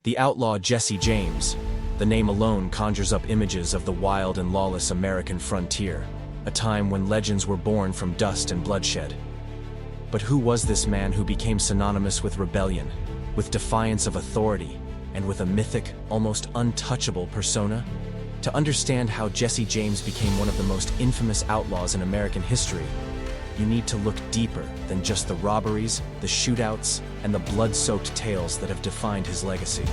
The outlaw Jesse James. The name alone conjures up images of the wild and lawless American frontier, a time when legends were born from dust and bloodshed. But who was this man who became synonymous with rebellion, with defiance of authority, and with a mythic, almost untouchable persona? To understand how Jesse James became one of the most infamous outlaws in American history, you need to look deeper than just the robberies, the shootouts, and the blood-soaked tales that have defined his legacy.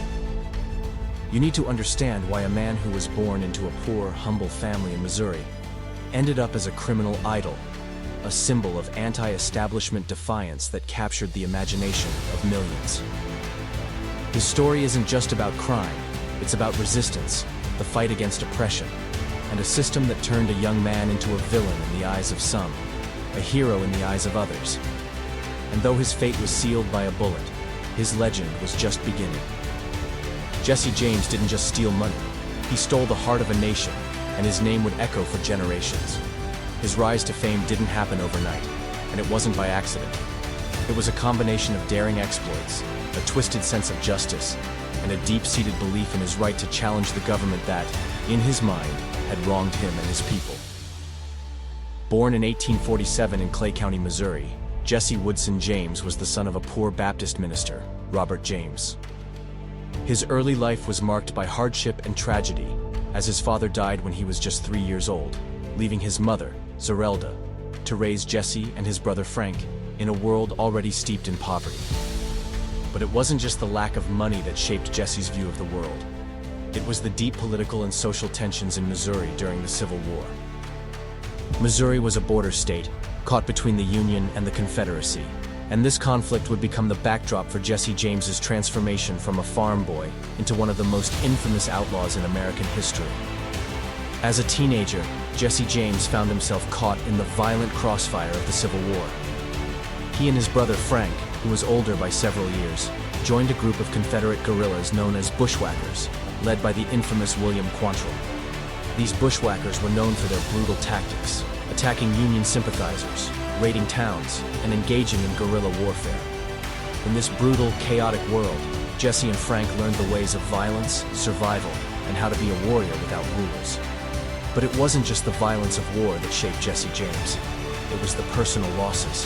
You need to understand why a man who was born into a poor, humble family in Missouri ended up as a criminal idol, a symbol of anti-establishment defiance that captured the imagination of millions. His story isn't just about crime, it's about resistance, the fight against oppression, and a system that turned a young man into a villain in the eyes of some, a hero in the eyes of others. And though his fate was sealed by a bullet, his legend was just beginning. Jesse James didn't just steal money, he stole the heart of a nation, and his name would echo for generations. His rise to fame didn't happen overnight, and it wasn't by accident. It was a combination of daring exploits, a twisted sense of justice, and a deep-seated belief in his right to challenge the government that, in his mind, had wronged him and his people. Born in 1847 in Clay County, Missouri, Jesse Woodson James was the son of a poor Baptist minister, Robert James. His early life was marked by hardship and tragedy, as his father died when he was just 3 years old, leaving his mother, Zerelda, to raise Jesse and his brother Frank in a world already steeped in poverty. But it wasn't just the lack of money that shaped Jesse's view of the world. It was the deep political and social tensions in Missouri during the Civil War. Missouri was a border state, caught between the Union and the Confederacy, and this conflict would become the backdrop for Jesse James's transformation from a farm boy into one of the most infamous outlaws in American history. As a teenager, Jesse James found himself caught in the violent crossfire of the Civil War. He and his brother Frank, who was older by several years, joined a group of Confederate guerrillas known as bushwhackers, led by the infamous William Quantrill. These bushwhackers were known for their brutal tactics, attacking Union sympathizers, raiding towns, and engaging in guerrilla warfare. In this brutal, chaotic world, Jesse and Frank learned the ways of violence, survival, and how to be a warrior without rules. But it wasn't just the violence of war that shaped Jesse James. It was the personal losses.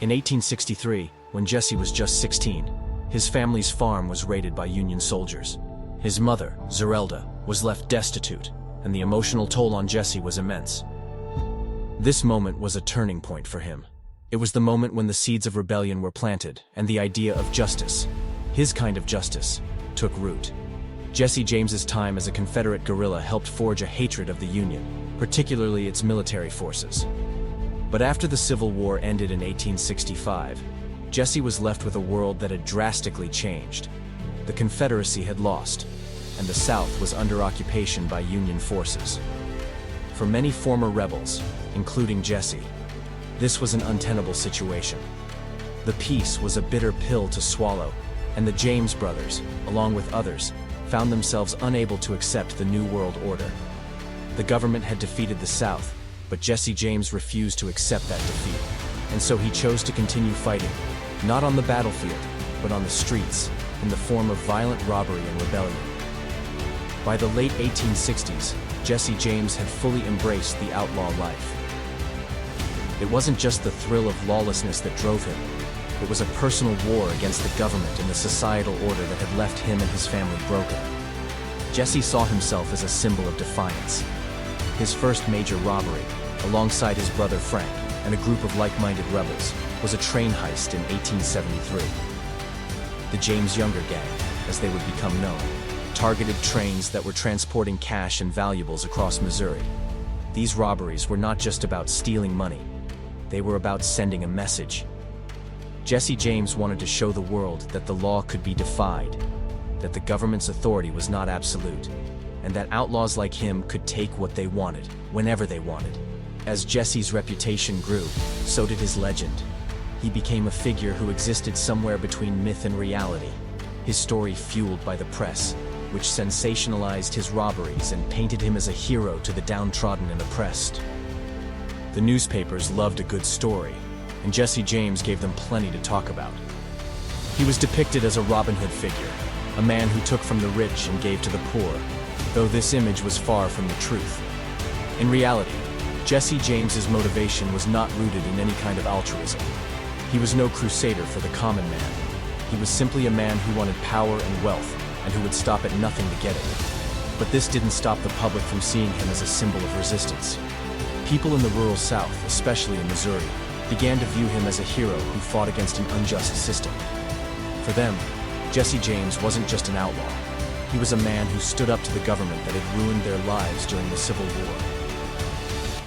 In 1863, when Jesse was just 16, his family's farm was raided by Union soldiers. His mother, Zerelda, was left destitute, and the emotional toll on Jesse was immense. This moment was a turning point for him. It was the moment when the seeds of rebellion were planted, and the idea of justice, his kind of justice, took root. Jesse James's time as a Confederate guerrilla helped forge a hatred of the Union, particularly its military forces. But after the Civil War ended in 1865, Jesse was left with a world that had drastically changed. The Confederacy had lost, and the South was under occupation by Union forces. For many former rebels, including Jesse, this was an untenable situation. The peace was a bitter pill to swallow, and the James brothers, along with others, found themselves unable to accept the New World Order. The government had defeated the South, but Jesse James refused to accept that defeat, and so he chose to continue fighting, not on the battlefield, but on the streets, in the form of violent robbery and rebellion. By the late 1860s, Jesse James had fully embraced the outlaw life. It wasn't just the thrill of lawlessness that drove him. It was a personal war against the government and the societal order that had left him and his family broken. Jesse saw himself as a symbol of defiance. His first major robbery, alongside his brother Frank and a group of like-minded rebels, was a train heist in 1873. The James Younger Gang, as they would become known, targeted trains that were transporting cash and valuables across Missouri. These robberies were not just about stealing money. They were about sending a message. Jesse James wanted to show the world that the law could be defied, that the government's authority was not absolute, and that outlaws like him could take what they wanted, whenever they wanted. As Jesse's reputation grew, so did his legend. He became a figure who existed somewhere between myth and reality, his story fueled by the press, which sensationalized his robberies and painted him as a hero to the downtrodden and oppressed. The newspapers loved a good story, and Jesse James gave them plenty to talk about. He was depicted as a Robin Hood figure, a man who took from the rich and gave to the poor, though this image was far from the truth. In reality, Jesse James's motivation was not rooted in any kind of altruism. He was no crusader for the common man. He was simply a man who wanted power and wealth, and who would stop at nothing to get it. But this didn't stop the public from seeing him as a symbol of resistance. People in the rural South, especially in Missouri, began to view him as a hero who fought against an unjust system. For them, Jesse James wasn't just an outlaw. He was a man who stood up to the government that had ruined their lives during the Civil War.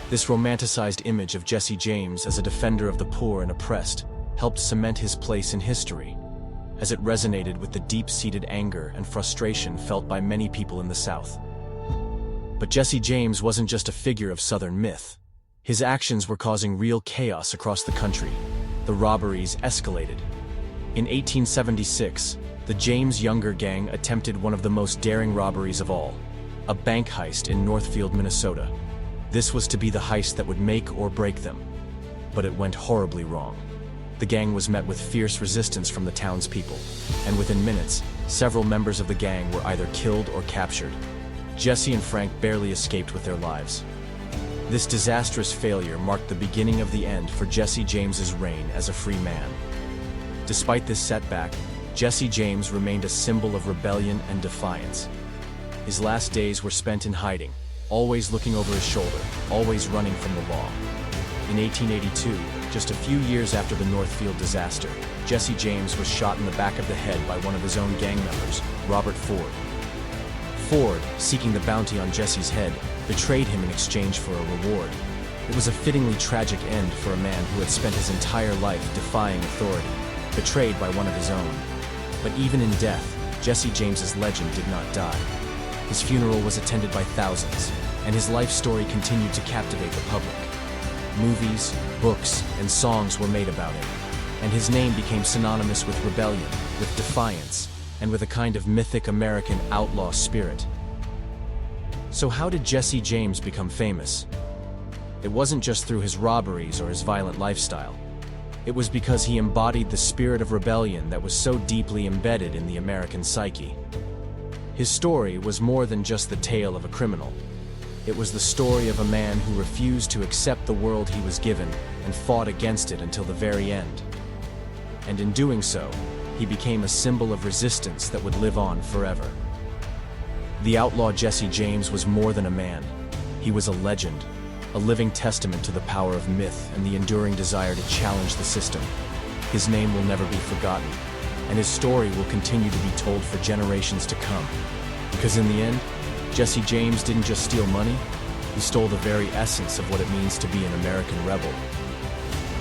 This romanticized image of Jesse James as a defender of the poor and oppressed helped cement his place in history, as it resonated with the deep-seated anger and frustration felt by many people in the South. But Jesse James wasn't just a figure of Southern myth. His actions were causing real chaos across the country. The robberies escalated. In 1876, the James Younger Gang attempted one of the most daring robberies of all, a bank heist in Northfield, Minnesota. This was to be the heist that would make or break them. But it went horribly wrong. The gang was met with fierce resistance from the townspeople, and within minutes, several members of the gang were either killed or captured. Jesse and Frank barely escaped with their lives. This disastrous failure marked the beginning of the end for Jesse James's reign as a free man. Despite this setback, Jesse James remained a symbol of rebellion and defiance. His last days were spent in hiding, always looking over his shoulder, always running from the law. In 1882, just a few years after the Northfield disaster, Jesse James was shot in the back of the head by one of his own gang members, Robert Ford. Ford, seeking the bounty on Jesse's head, betrayed him in exchange for a reward. It was a fittingly tragic end for a man who had spent his entire life defying authority, betrayed by one of his own. But even in death, Jesse James's legend did not die. His funeral was attended by thousands, and his life story continued to captivate the public. Movies, books, and songs were made about him, and his name became synonymous with rebellion, with defiance, and with a kind of mythic American outlaw spirit. So how did Jesse James become famous? It wasn't just through his robberies or his violent lifestyle. It was because he embodied the spirit of rebellion that was so deeply embedded in the American psyche. His story was more than just the tale of a criminal. It was the story of a man who refused to accept the world he was given and fought against it until the very end. And in doing so, he became a symbol of resistance that would live on forever. The outlaw Jesse James was more than a man. He was a legend, a living testament to the power of myth and the enduring desire to challenge the system. His name will never be forgotten, and his story will continue to be told for generations to come. Because in the end, Jesse James didn't just steal money, he stole the very essence of what it means to be an American rebel.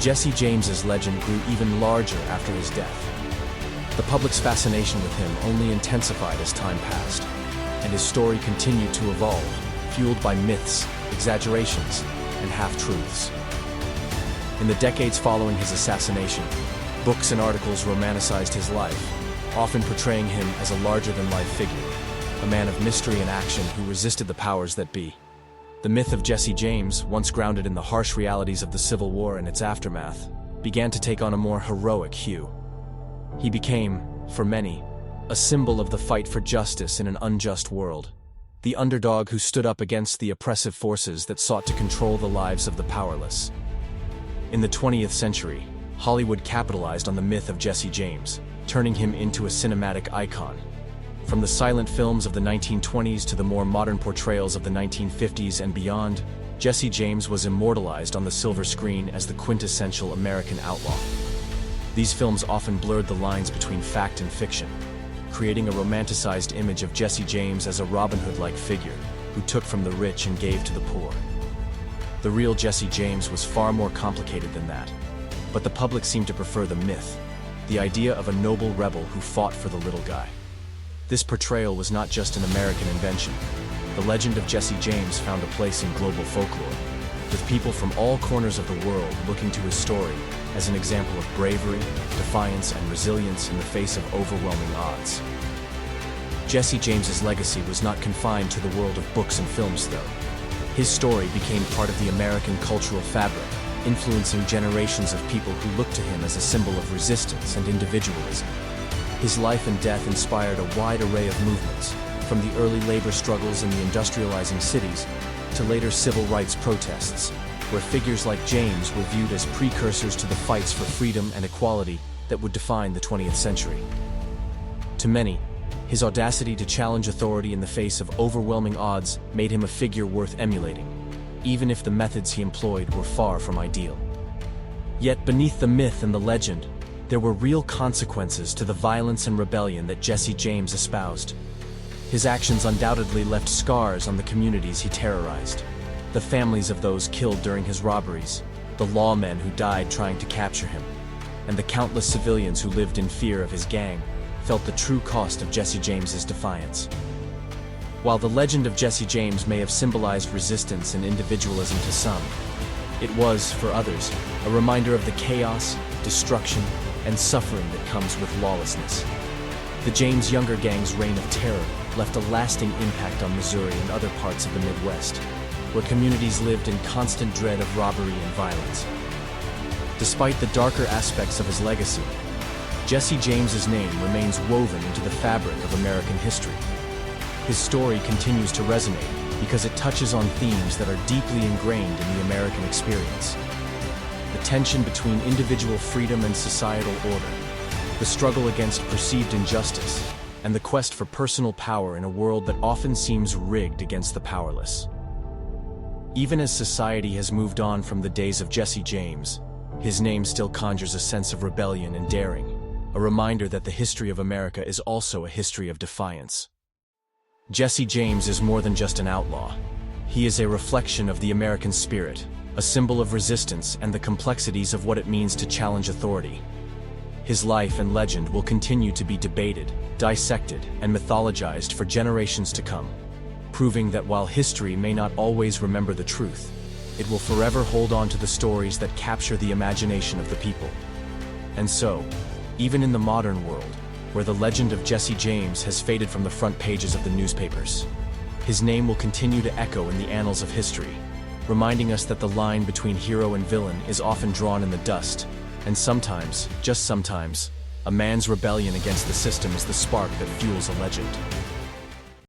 Jesse James's legend grew even larger after his death. The public's fascination with him only intensified as time passed, and his story continued to evolve, fueled by myths, exaggerations, and half-truths. In the decades following his assassination, books and articles romanticized his life, often portraying him as a larger-than-life figure, a man of mystery and action who resisted the powers that be. The myth of Jesse James, once grounded in the harsh realities of the Civil War and its aftermath, began to take on a more heroic hue. He became, for many, a symbol of the fight for justice in an unjust world, the underdog who stood up against the oppressive forces that sought to control the lives of the powerless. In the 20th century, Hollywood capitalized on the myth of Jesse James, turning him into a cinematic icon. From the silent films of the 1920s to the more modern portrayals of the 1950s and beyond, Jesse James was immortalized on the silver screen as the quintessential American outlaw. These films often blurred the lines between fact and fiction, creating a romanticized image of Jesse James as a Robin Hood-like figure who took from the rich and gave to the poor. The real Jesse James was far more complicated than that, but the public seemed to prefer the myth, the idea of a noble rebel who fought for the little guy. This portrayal was not just an American invention. The legend of Jesse James found a place in global folklore, with people from all corners of the world looking to his story as an example of bravery, defiance, and resilience in the face of overwhelming odds. Jesse James's legacy was not confined to the world of books and films, though. His story became part of the American cultural fabric, influencing generations of people who looked to him as a symbol of resistance and individualism. His life and death inspired a wide array of movements, from the early labor struggles in the industrializing cities to later civil rights protests, where figures like James were viewed as precursors to the fights for freedom and equality that would define the 20th century. To many, his audacity to challenge authority in the face of overwhelming odds made him a figure worth emulating, even if the methods he employed were far from ideal. Yet beneath the myth and the legend, there were real consequences to the violence and rebellion that Jesse James espoused. His actions undoubtedly left scars on the communities he terrorized. The families of those killed during his robberies, the lawmen who died trying to capture him, and the countless civilians who lived in fear of his gang felt the true cost of Jesse James's defiance. While the legend of Jesse James may have symbolized resistance and individualism to some, it was, for others, a reminder of the chaos, destruction, and suffering that comes with lawlessness. The James Younger Gang's reign of terror left a lasting impact on Missouri and other parts of the Midwest, where communities lived in constant dread of robbery and violence. Despite the darker aspects of his legacy, Jesse James's name remains woven into the fabric of American history. His story continues to resonate because it touches on themes that are deeply ingrained in the American experience. The tension between individual freedom and societal order, the struggle against perceived injustice, and the quest for personal power in a world that often seems rigged against the powerless. Even as society has moved on from the days of Jesse James, his name still conjures a sense of rebellion and daring, a reminder that the history of America is also a history of defiance. Jesse James is more than just an outlaw. He is a reflection of the American spirit, a symbol of resistance and the complexities of what it means to challenge authority. His life and legend will continue to be debated, dissected, and mythologized for generations to come, proving that while history may not always remember the truth, it will forever hold on to the stories that capture the imagination of the people. And so, even in the modern world, where the legend of Jesse James has faded from the front pages of the newspapers, his name will continue to echo in the annals of history, reminding us that the line between hero and villain is often drawn in the dust, and sometimes, just sometimes, a man's rebellion against the system is the spark that fuels a legend.